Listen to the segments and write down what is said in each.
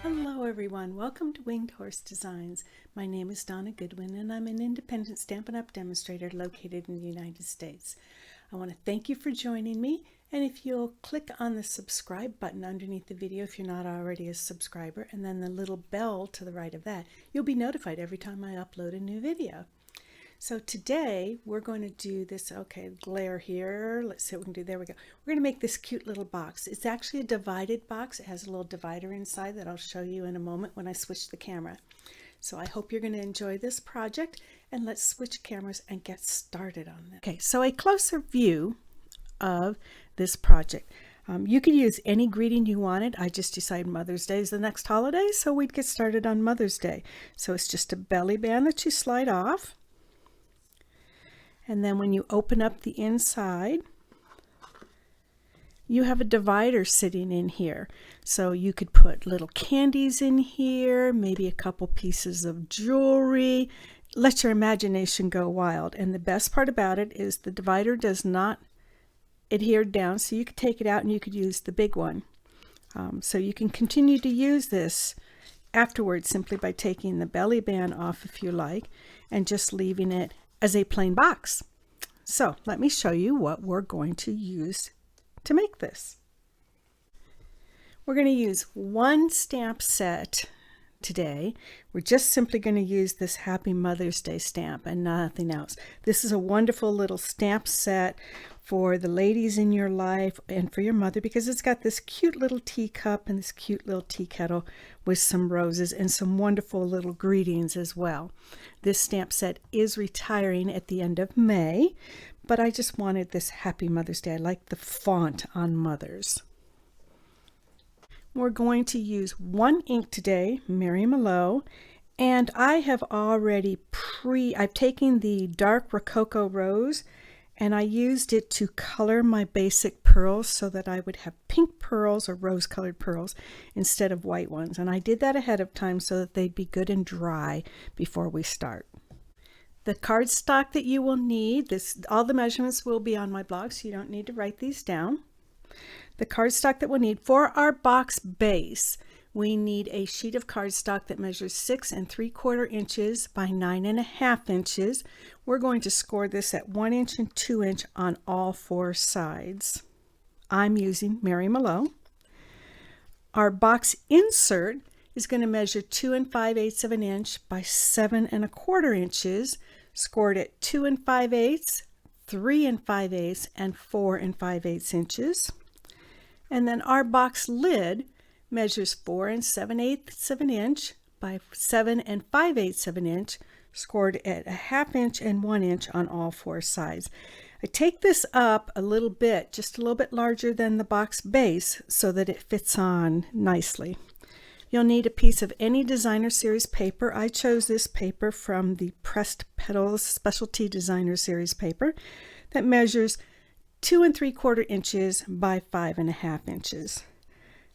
Hello everyone, welcome to Winged Horse Designs. My name is Donna Goodwin and I'm an independent Stampin' Up! Demonstrator located in the United States. I want to thank you for joining me, and if you'll click on the subscribe button underneath the video if you're not already a subscriber, and then the little bell to the right of that, you'll be notified every time I upload a new video. So today we're going to do this, okay, glare here. Let's see what we can do. There we go. We're going to make this cute little box. It's actually a divided box. It has a little divider inside that I'll show you in a moment when I switch the camera. So I hope you're going to enjoy this project, and let's switch cameras and get started on this. Okay, so a closer view of this project. You could use any greeting you wanted. I just decided Mother's Day is the next holiday, so we'd get started on Mother's Day. So it's just a belly band that you slide off. And then when you open up the inside, you have a divider sitting in here. So you could put little candies in here, maybe a couple pieces of jewelry. Let your imagination go wild. And the best part about it is the divider does not adhere down, so you could take it out and you could use the big one. So you can continue to use this afterwards simply by taking the belly band off if you like, and just leaving it as a plain box. So let me show you what we're going to use to make this. We're going to use one stamp set today. We're just simply going to use this Happy Mother's Day stamp and nothing else. This is a wonderful little stamp set for the ladies in your life and for your mother, because it's got this cute little teacup and this cute little tea kettle with some roses and some wonderful little greetings as well. This stamp set is retiring at the end of May, but I just wanted this Happy Mother's Day. I like the font on mothers. We're going to use one ink today, Mary Mallow, and I have already I've taken the dark Rococo Rose and I used it to color my basic pearls so that I would have pink pearls or rose-colored pearls instead of white ones. And I did that ahead of time so that they'd be good and dry before we start. The cardstock that you will need, all the measurements will be on my blog, so you don't need to write these down. The cardstock that we'll need for our box base, we need a sheet of cardstock that measures 6 3/4 inches by 9.5 inches. We're going to score this at 1 inch and 2 inch on all 4 sides. I'm using Mary Mallow. Our box insert is going to measure 2 5/8 of an inch by 7 1/4 inches, scored at 2 5/8, 3 5/8, and 4 5/8 inches. And then our box lid measures 4 7/8 of an inch by 7 5/8 of an inch, scored at 1/2 inch and 1 inch on all 4 sides. I take this up a little bit, just a little bit larger than the box base, so that it fits on nicely. You'll need a piece of any designer series paper. I chose this paper from the Pressed Petals Specialty Designer Series paper that measures 2 3/4 inches by 5 1/2 inches.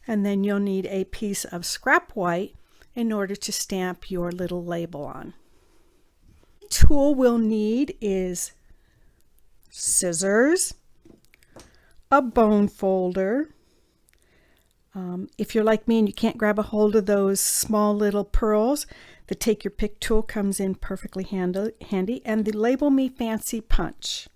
And then you'll need a piece of scrap white in order to stamp your little label on. The tool we'll need is scissors, a bone folder. If you're like me and you can't grab a hold of those small little pearls, the Take Your Pick tool comes in perfectly handy, and the Label Me Fancy punch.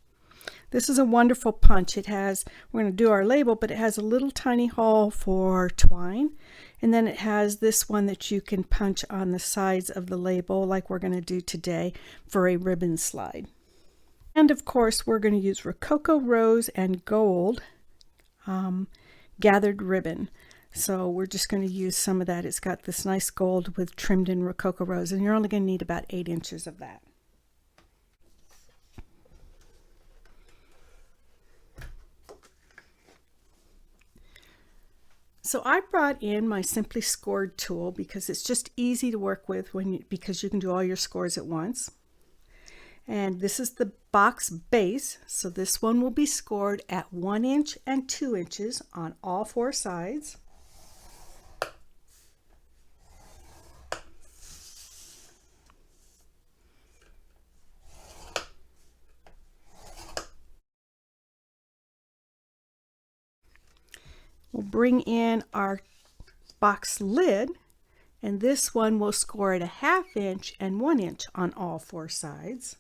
This is a wonderful punch. We're going to do our label, but it has a little tiny hole for twine. And then it has this one that you can punch on the sides of the label, like we're going to do today, for a ribbon slide. And of course, we're going to use Rococo Rose and Gold gathered ribbon. So we're just going to use some of that. It's got this nice gold with trimmed in Rococo Rose, and you're only going to need about 8 inches of that. So I brought in my Simply Scored tool because it's just easy to work with because you can do all your scores at once. And this is the box base, so this one will be scored at 1 inch and 2 inches on all 4 sides. We'll bring in our box lid And this one will score at 1/2 inch and 1 inch on all 4 sides.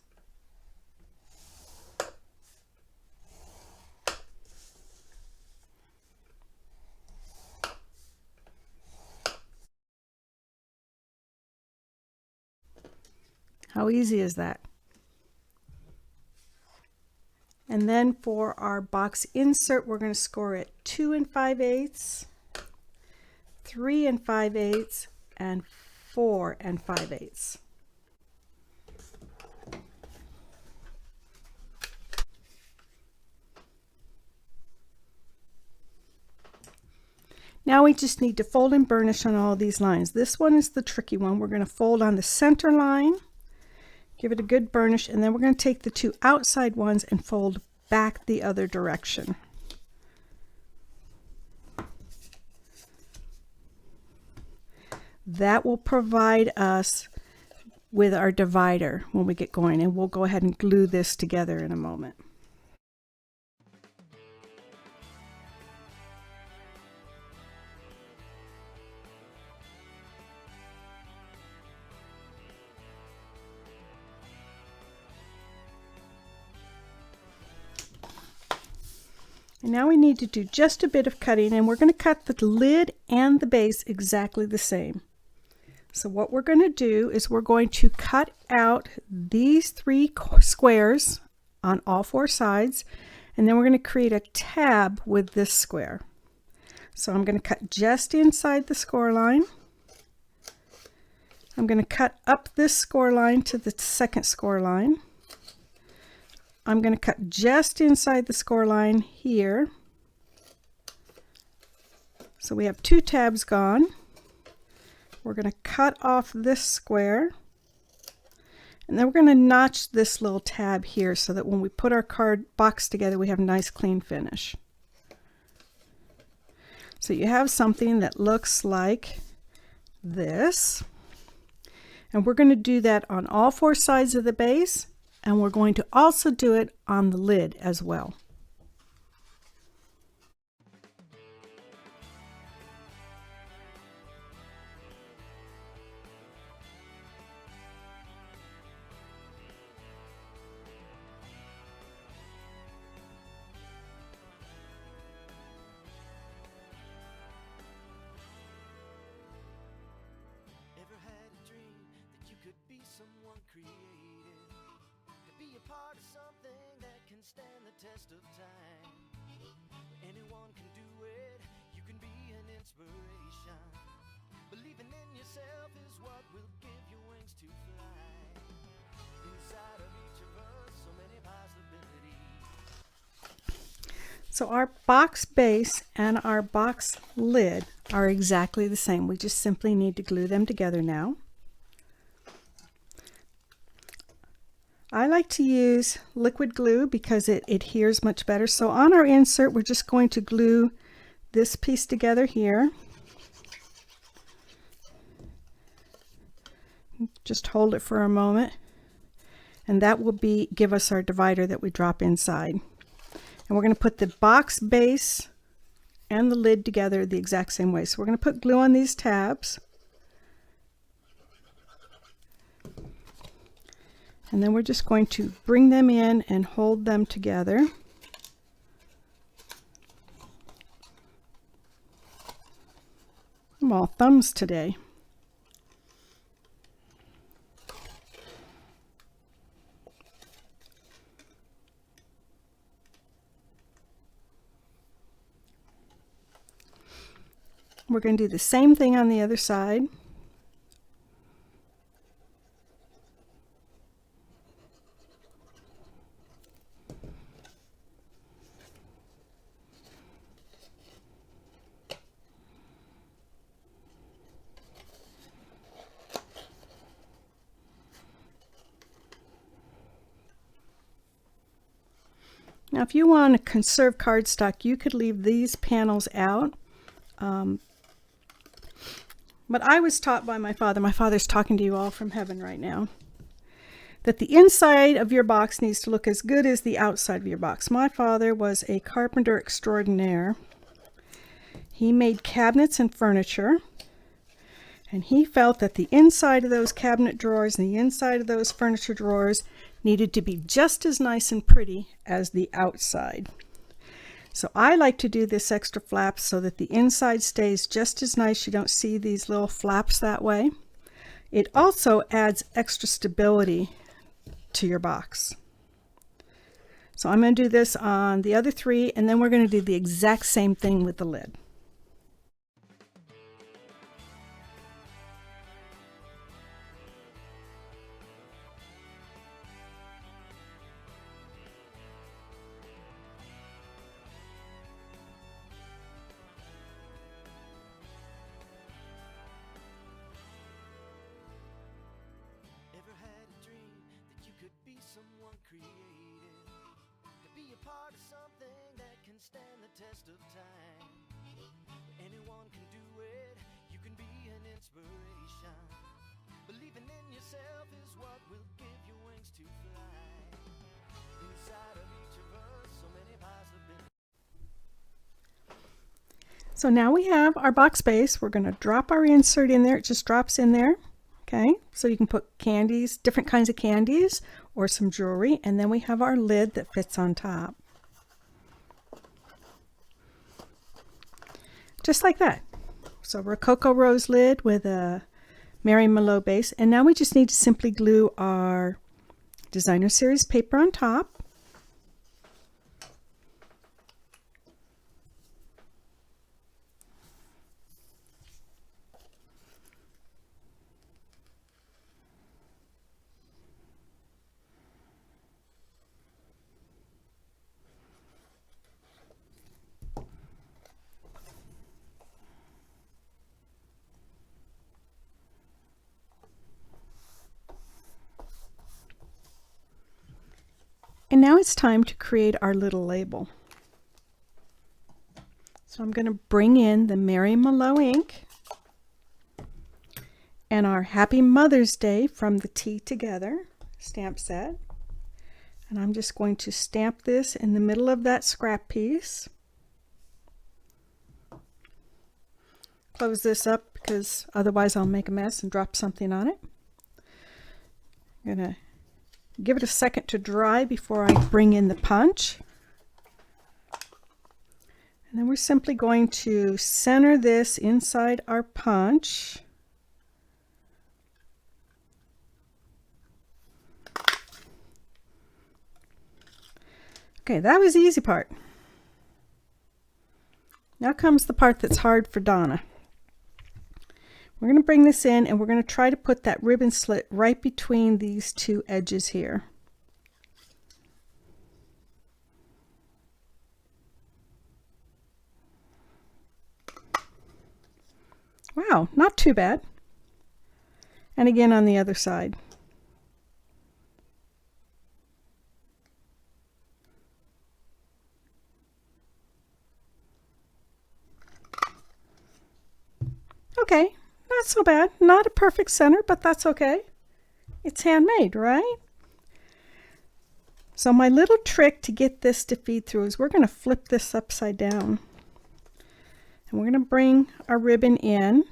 How easy is that? And then for our box insert, we're going to score at 2 5/8, 3 5/8, and 4 5/8. Now we just need to fold and burnish on all these lines. This one is the tricky one. We're going to fold on the center line, give it a good burnish, and then we're going to take the 2 outside ones and fold back the other direction. That will provide us with our divider when we get going, and we'll go ahead and glue this together in a moment. And now we need to do just a bit of cutting, and we're going to cut the lid and the base exactly the same. So what we're going to do is we're going to cut out these 3 squares on all 4 sides, and then we're going to create a tab with this square. So I'm going to cut just inside the score line. I'm going to cut up this score line to the second score line. I'm going to cut just inside the score line here. So we have 2 tabs gone. We're going to cut off this square, and then we're going to notch this little tab here so that when we put our card box together, we have a nice clean finish. So you have something that looks like this, and we're going to do that on all 4 sides of the base, and we're going to also do it on the lid as well. Ever had a dream that you could be someone creative? To be a part of something that can stand the test of time. Anyone can do it, you can be an inspiration. Believing in yourself is what will give you wings to fly. Inside of each of us, so many possibilities. So our box base and our box lid are exactly the same. We just simply need to glue them together now. I like to use liquid glue because it adheres much better. So on our insert, we're just going to glue this piece together here. Just hold it for a moment, and that will give us our divider that we drop inside. And we're going to put the box base and the lid together the exact same way. So we're going to put glue on these tabs. And then we're just going to bring them in and hold them together. I'm all thumbs today. We're going to do the same thing on the other side. Now, if you want to conserve cardstock, you could leave these panels out. But I was taught by my father's talking to you all from heaven right now, that the inside of your box needs to look as good as the outside of your box. My father was a carpenter extraordinaire. He made cabinets and furniture, And he felt that the inside of those cabinet drawers and the inside of those furniture drawers needed to be just as nice and pretty as the outside. So I like to do this extra flap so that the inside stays just as nice. You don't see these little flaps that way. It also adds extra stability to your box. So I'm going to do this on the other three, and then we're going to do the exact same thing with the lid. Ever had a dream that you could be someone creative? To be a part of something that can stand the test of time. Where anyone can do it, you can be an inspiration. Believing in yourself is what will give you wings to fly. Inside of each of us, so many possibilities. So now we have our box base. We're going to drop our insert in there. It just drops in there. Okay, so you can put candies, different kinds of candies, or some jewelry, and then we have our lid that fits on top. Just like that. So Rococo Rose lid with a Mary Mallow base, and now we just need to simply glue our Designer Series paper on top. And now it's time to create our little label. So I'm going to bring in the Mary Mallow ink and our Happy Mother's Day from the Tea Together stamp set. And I'm just going to stamp this in the middle of that scrap piece. Close this up because otherwise I'll make a mess and drop something on it. I'm going to give it a second to dry before I bring in the punch. And then we're simply going to center this inside our punch. Okay, that was the easy part. Now comes the part that's hard for Donna. We're going to bring this in and we're going to try to put that ribbon slit right between these two edges here. Wow, not too bad. And again on the other side. Okay. Not so bad. Not a perfect center, but that's okay. It's handmade, right? So my little trick to get this to feed through is we're going to flip this upside down. And we're going to bring our ribbon in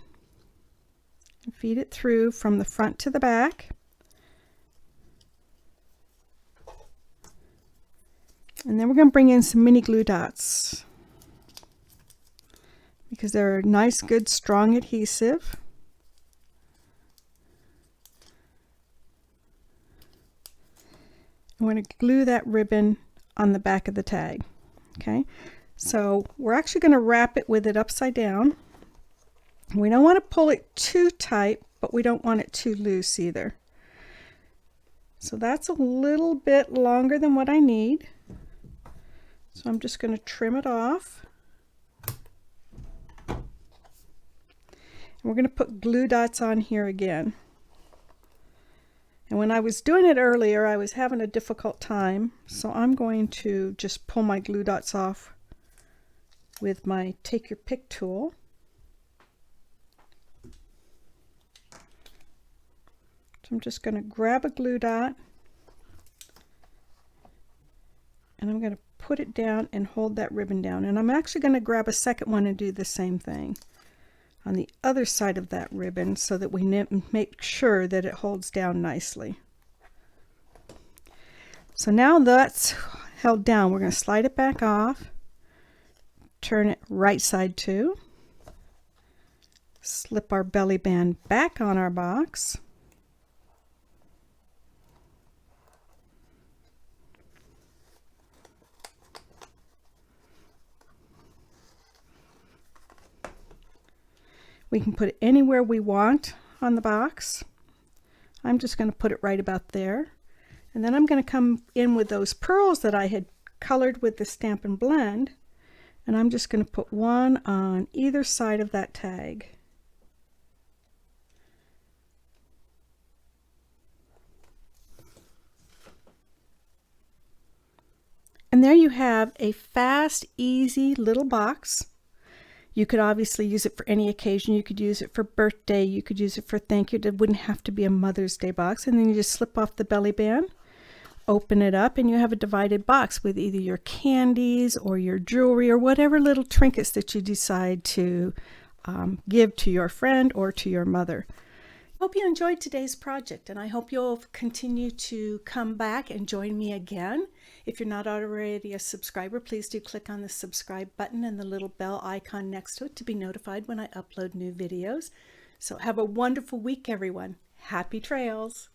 and feed it through from the front to the back. And then we're going to bring in some mini glue dots because they're a nice, good, strong adhesive. I'm going to glue that ribbon on the back of the tag. Okay, so we're actually going to wrap it with it upside down. We don't want to pull it too tight, but we don't want it too loose either. So that's a little bit longer than what I need. So I'm just going to trim it off. And we're going to put glue dots on here again. And when I was doing it earlier, I was having a difficult time, so I'm going to just pull my glue dots off with my Take Your Pick tool. So I'm just going to grab a glue dot, and I'm going to put it down and hold that ribbon down. And I'm actually going to grab a second one and do the same thing. on the other side of that ribbon so that we make sure that it holds down nicely. So now that's held down, we're going to slide it back off, turn it right side to, slip our belly band back on our box, we can put it anywhere we want on the box. I'm just going to put it right about there. And then I'm going to come in with those pearls that I had colored with the Stampin' Blend. And I'm just going to put one on either side of that tag. And there you have a fast, easy little box. You could obviously use it for any occasion. You could use it for birthday. You could use it for thank you. It wouldn't have to be a Mother's Day box. And then you just slip off the belly band, open it up, and you have a divided box with either your candies or your jewelry or whatever little trinkets that you decide to give to your friend or to your mother. Hope you enjoyed today's project, and I hope you'll continue to come back and join me again. If you're not already a subscriber, please do click on the subscribe button and the little bell icon next to it to be notified when I upload new videos. So have a wonderful week, everyone. Happy trails!